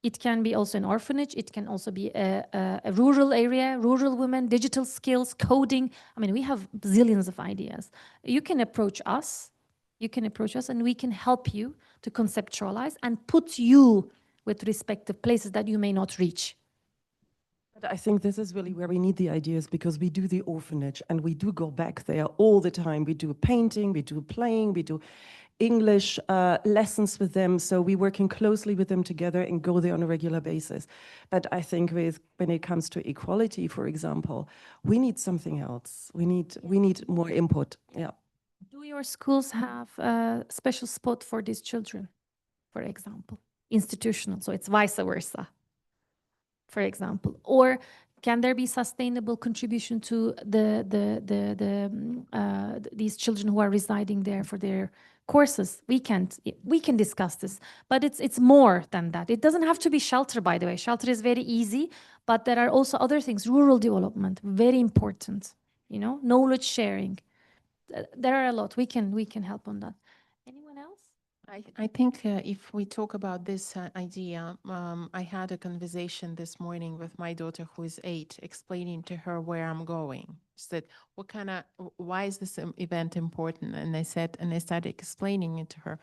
It can be also an orphanage. It can also be a rural area, rural women, digital skills, coding. I mean, we have zillions of ideas. You can approach us. You can approach us and we can help you to conceptualize and put you with respective places that you may not reach. But I think this is really where we need the ideas because we do the orphanage and we do go back there all the time. We do painting, we do playing, we do English lessons with them. So we're working closely with them together and go there on a regular basis. But I think when it comes to equality, for example, we need something else. We need more input. Yeah. Do your schools have a special spot for these children, for example, institutional? So it's vice versa, for example, or can there be sustainable contribution to these children who are residing there for their courses? We can discuss this, but it's more than that. It doesn't have to be shelter, by the way. Shelter is very easy, but there are also other things. Rural development, very important. You know, knowledge sharing. There are a lot. We can help on that. Anyone else? I think if we talk about this idea, I had a conversation this morning with my daughter who is 8, explaining to her where I'm going. She said, "What kind of? Why is this event important?" And I started explaining it to her,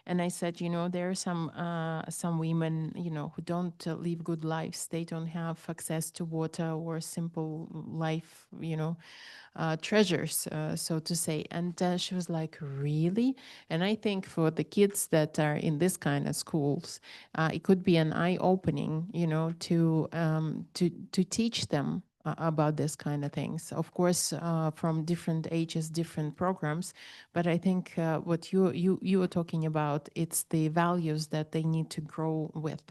and I said, there are some women, who don't live good lives. They don't have access to water or simple life, treasures, so to say. And she was like, "Really?" And I think for the kids that are in this kind of schools, it could be an eye-opening, to teach them about this kind of things. Of course, from different ages, different programs. But I think what you were talking about, it's the values that they need to grow with,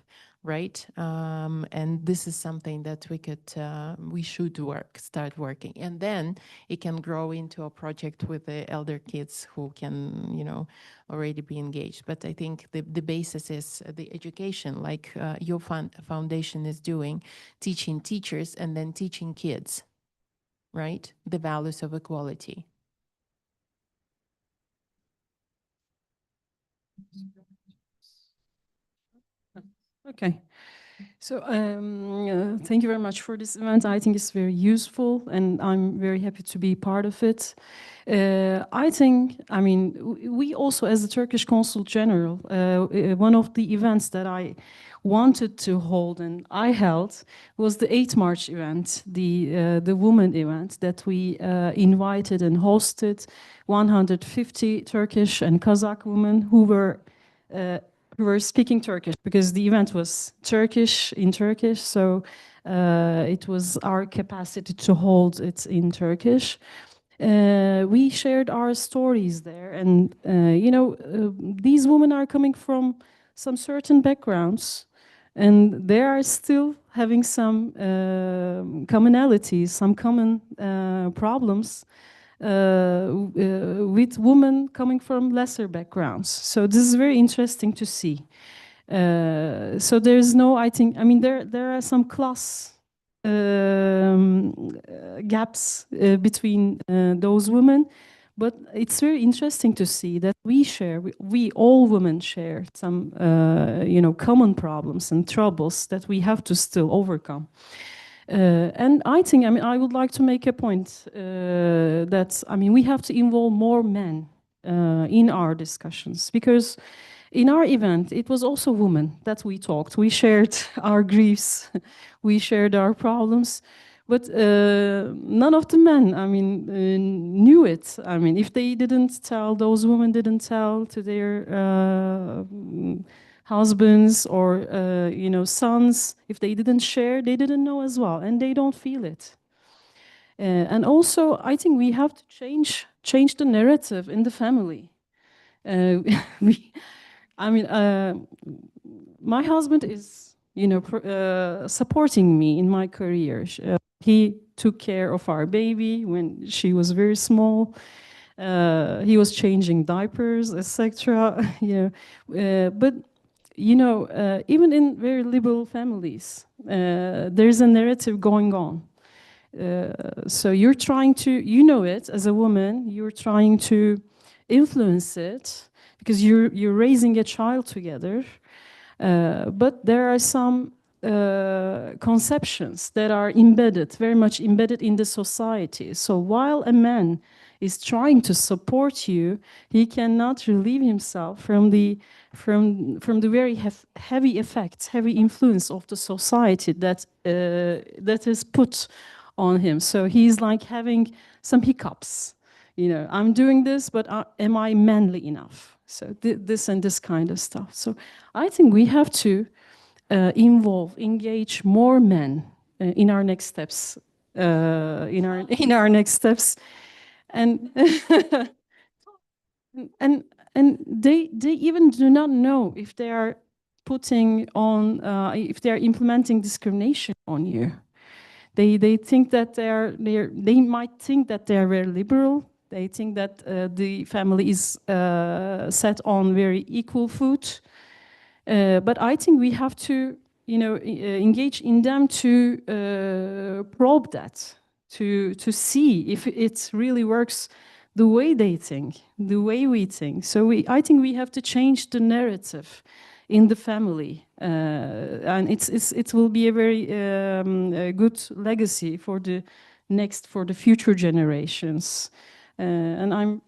right? And this is something that we should start working, and then it can grow into a project with the elder kids who can, already be engaged. But I think the basis is the education, like your foundation is doing, teaching teachers and then teaching kids, right? The values of equality. Okay. So thank you very much for this event. I think it's very useful and I'm very happy to be part of it. I mean, we also, as the Turkish Consul General, one of the events that I wanted to hold and I held was the 8 March event, the women event that we invited and hosted 150 Turkish and Kazakh women who were speaking Turkish, because the event was in Turkish, so it was our capacity to hold it in Turkish. We shared our stories there, and these women are coming from some certain backgrounds, and they are still having some commonalities, some common problems with women coming from lesser backgrounds. So this is very interesting to see. So there's no, I mean, there are some class gaps between those women, but it's very interesting to see that we all women share some, common problems and troubles that we have to still overcome. And I mean, I would like to make a point that, I mean, we have to involve more men in our discussions, because in our event, it was also women that we talked. We shared our griefs, we shared our problems, but none of the men, I mean, knew it. I mean, if they didn't tell, those women didn't tell to their husbands or sons, if they didn't share, they didn't know as well, and they don't feel it. And also, I think we have to change the narrative in the family. I mean, my husband is, supporting me in my career. He took care of our baby when she was very small. He was changing diapers, etc. But even in very liberal families, there's a narrative going on. So you're trying to, it as a woman, you're trying to influence it because you're raising a child together. But there are some conceptions that are very much embedded in the society. So while a man is trying to support you, he cannot relieve himself from the very heavy effects, heavy influence of the society that is put on him. So he's like having some hiccups. I'm doing this, but am I manly enough? So this and this kind of stuff. So I think we have to engage more men in our next steps. In our next steps, and and they even do not know if they are if they are implementing discrimination on you. They think that they might think that they are very liberal. They think that the family is set on very equal foot. But I think we have to, engage in them to probe that, to see if it really works the way they think, the way we think. So I think we have to change the narrative in the family, and it will be a very a good legacy for the future generations. And I'm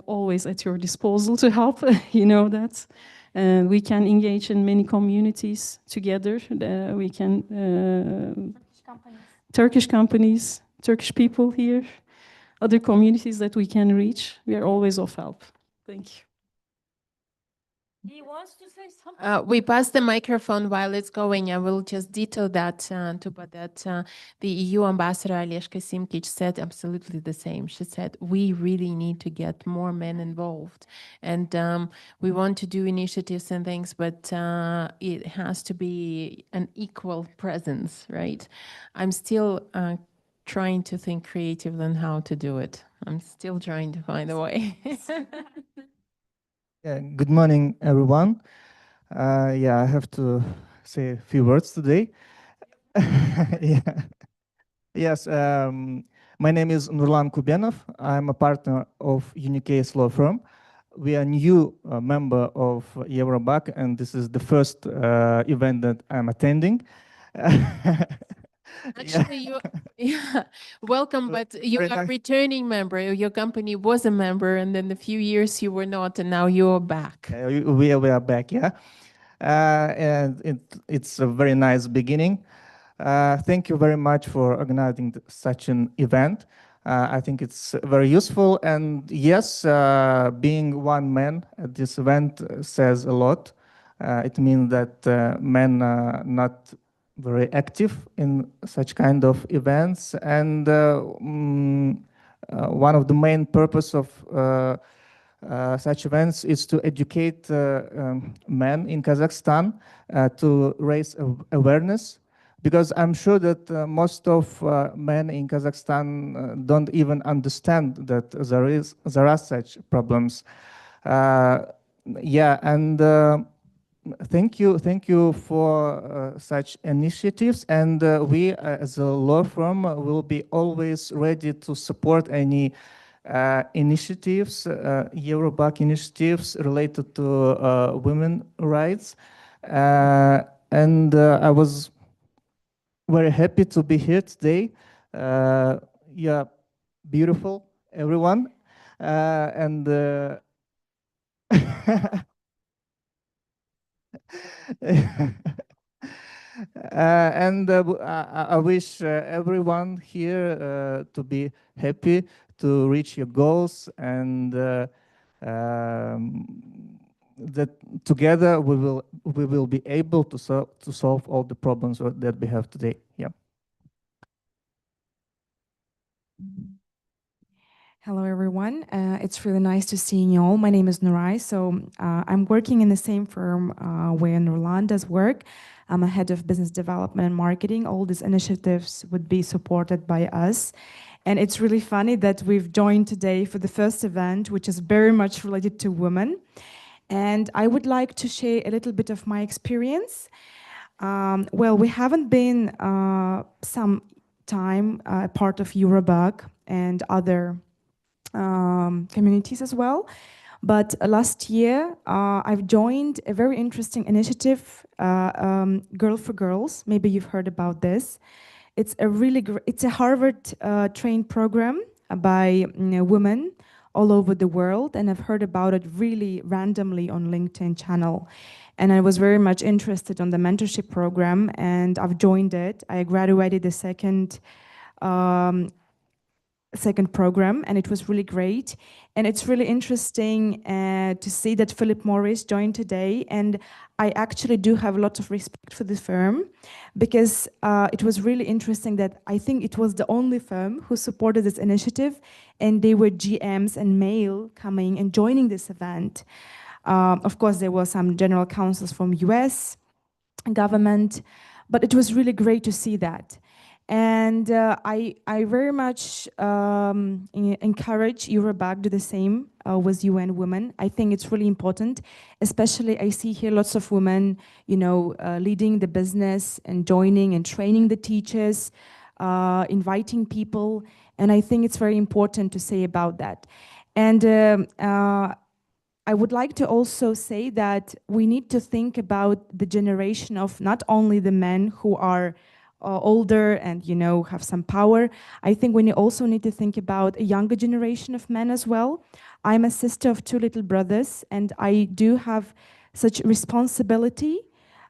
always at your disposal to help. You know that. We can engage in many communities together. We can Turkish companies, Turkish people here, other communities that we can reach. We are always of help. Thank you. He wants to say something. We pass the microphone while it's going. I will just detail that, Tuba, that the EU ambassador Agnieszka Simkic said absolutely the same. She said, we really need to get more men involved. And we want to do initiatives and things, but it has to be an equal presence, right? I'm still trying to think creatively on how to do it. I'm still trying to find a way. Yeah, good morning, everyone. Yeah, I have to say a few words today. Yeah. Yes, my name is Nurlan Kubenov. I'm a partner of Unicase law firm. We are a new member of Eurobac, and this is the first event that I'm attending. Actually, welcome, but you Very are a nice. returning member. Your company was a member, and then a few years you were not, and now you're back. We are back, yeah. And it's a very nice beginning. Thank you very much for organizing such an event. I think it's very useful. And yes, being one man at this event says a lot. It means that men are not very active in such kind of events. And one of the main purpose of such events is to educate men in Kazakhstan to raise awareness, because I'm sure that most of men in Kazakhstan don't even understand that there are such problems. Yeah, and thank you for such initiatives, and we as a law firm will be always ready to support any initiatives, Eurobac initiatives related to women rights. And I was very happy to be here today. Yeah, beautiful, everyone. And I wish everyone here to be happy to reach your goals, and that together we will be able to solve all the problems that we have today. Yeah. Hello, everyone. It's really nice to see you all. My name is Nurai. So I'm working in the same firm where Nurlan does work. I'm a head of business development and marketing. All these initiatives would be supported by us. And it's really funny that we've joined today for the first event, which is very much related to women. And I would like to share a little bit of my experience. Well, we haven't been some time part of Eurobac and other communities as well. But last year, I've joined a very interesting initiative, Girl for Girls. Maybe you've heard about this. It's a Harvard trained program by women all over the world, and I've heard about it really randomly on LinkedIn channel. And I was very much interested on the mentorship program, and I've joined it. I graduated the second program, and it was really great. And it's really interesting to see that Philip Morris joined today. And I actually do have a lot of respect for this firm, because it was really interesting that I think it was the only firm who supported this initiative, and they were GMs and male coming and joining this event. Of course, there were some general counsels from US government, but it was really great to see that. And I very much encourage Eurobac to do the same with UN Women. I think it's really important, especially I see here lots of women, leading the business and joining and training the teachers, inviting people. And I think it's very important to say about that. And I would like to also say that we need to think about the generation of not only the men who are older and, you know, have some power. I think we also need to think about a younger generation of men as well. I'm a sister of 2 little brothers, and I do have such responsibility,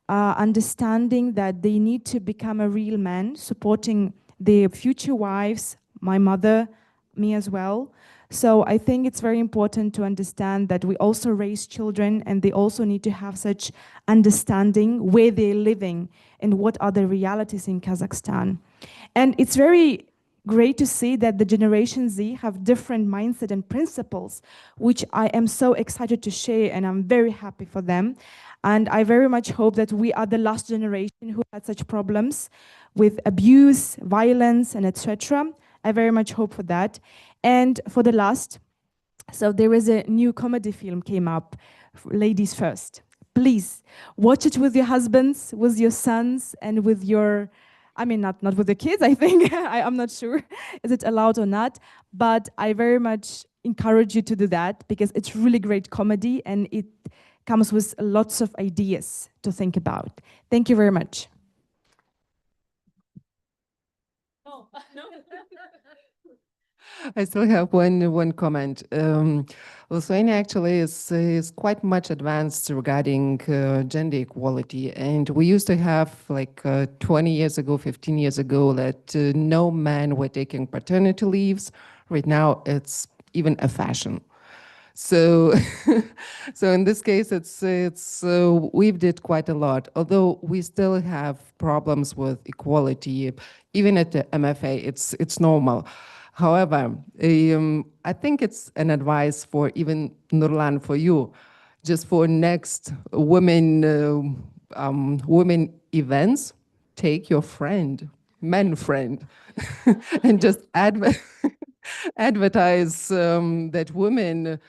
understanding that they need to become a real man, supporting their future wives, my mother, me as well. So I think it's very important to understand that we also raise children, and they also need to have such understanding where they're living and what are the realities in Kazakhstan. And it's very great to see that the Generation Z have different mindset and principles, which I am so excited to share, and I'm very happy for them. And I very much hope that we are the last generation who had such problems with abuse, violence, and etc. I very much hope for that. And for the last, so there is a new comedy film came up, Ladies First. Please watch it with your husbands, with your sons, and with your, I mean, not with the kids, I think. I'm not sure, is it allowed or not? But I very much encourage you to do that because it's really great comedy and it comes with lots of ideas to think about. Thank you very much. Oh, no. I still have one comment. Lithuania actually is quite much advanced regarding gender equality, and we used to have like 20 years ago, 15 years ago, that no men were taking paternity leaves. Right now, it's even a fashion. So, so in this case, we've did quite a lot. Although we still have problems with equality, even at the MFA, it's normal. However, I think it's an advice for even Nurlan, for you, just for next women events, take your friend, men friend, and just advertise that women,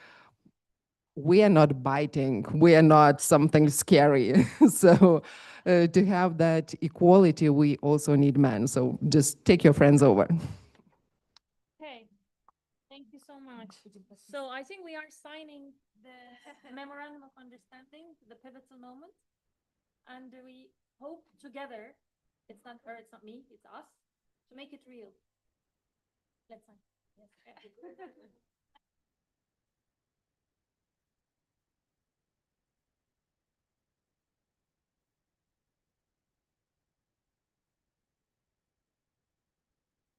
we are not biting, we are not something scary. So to have that equality, we also need men. So just take your friends over. Okay, thank you so much. So I think we are signing the memorandum of understanding, the pivotal moment, and we hope together, it's not her, it's not me, it's us, to make it real. Let's sign. Yes.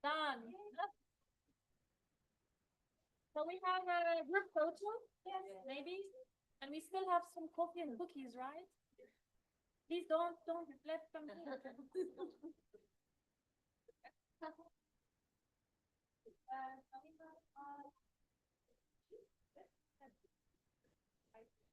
Done. So we have a group photo, yes, maybe, and we still have some coffee and cookies, right? Please don't let them.